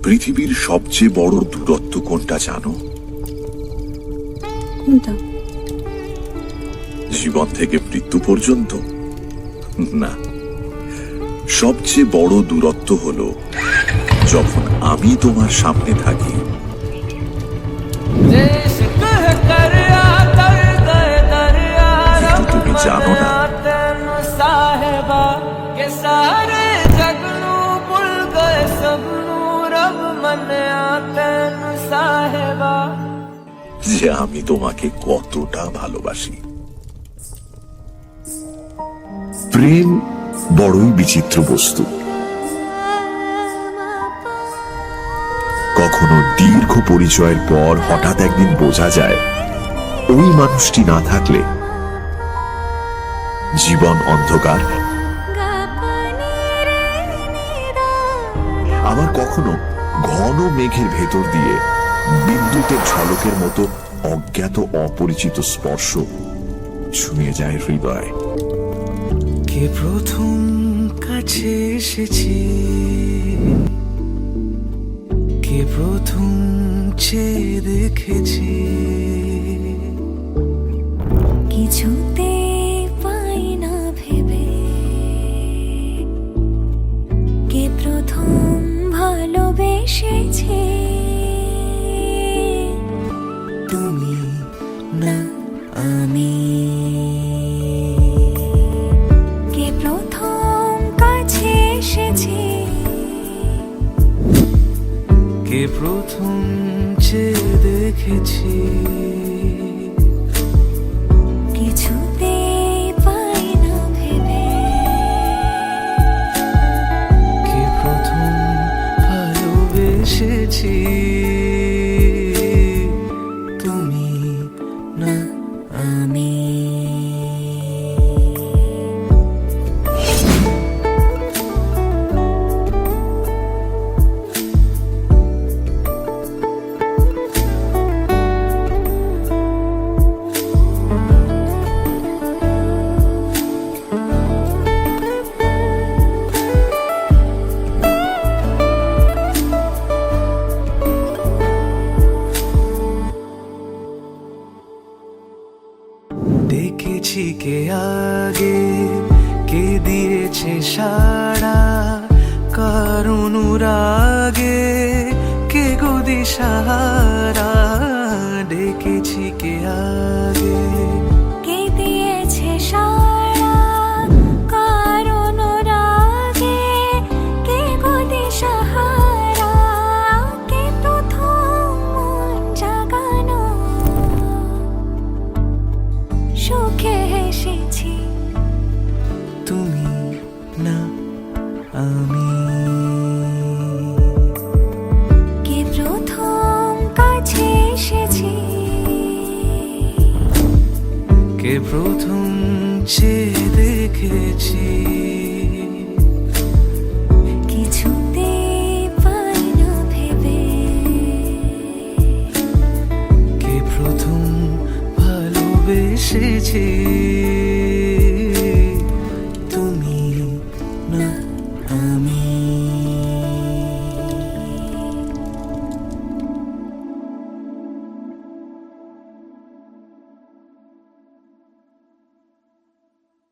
পৃথিবীর সবচেয়ে বড় দূরত্ব কোনটা জানো? কোনটা? জীবন থেকে মৃত্যু পর্যন্ত না, সবচেয়ে বড় দূরত্ব হলো যখন আমি তোমার সামনে থাকি কিন্তু তুমি জানো না যে আমি তোমাকে কতটা ভালোবাসি। প্রেম বড়ই বিচিত্র বস্তু। কখনো দীর্ঘ পরিচয়ের পর হঠাৎ একদিন বোঝা যায় ওই মানুষটি না থাকলে জীবন অন্ধকার। আবার কখনো ঘন মেঘের ভেতর দিয়ে বিদ্যুতের ঝলকের মতো অজ্ঞাত অপরিচিত স্পর্শ ছুঁয়ে যায় হৃদয়। কে প্রথম কাছে এসেছি, কে প্রথম চেয়ে দেখেছি, কিছুতে পাই না ভেবে কে প্রথম ভালোবেসেছে। তুমি না আমি কে প্রথম কাছে এসেছি, কে প্রথম চেয়ে দেখেছি, কিছুতে পাই না ভেবে কে প্রথম ভালোবেসেছি। তুমি না আমি দেখেছি কে আগে, কে দিয়েছে সাড়া, কার অনুরাগে কে গো দিশাহারা। দেখেছি কে আগে, কে দিয়েছে সাড়া, কার অনুরাগে কে গো দিশাহারা। কে প্রথম মন জাগানো সুখে হেসেছি। তুমি না আমি কে প্রথম কাছে এসেছি, কে প্রথম চেয়ে দেখেছি, কিছুতে পাই না ভেবে কে প্রথম ভালোবেসেছি।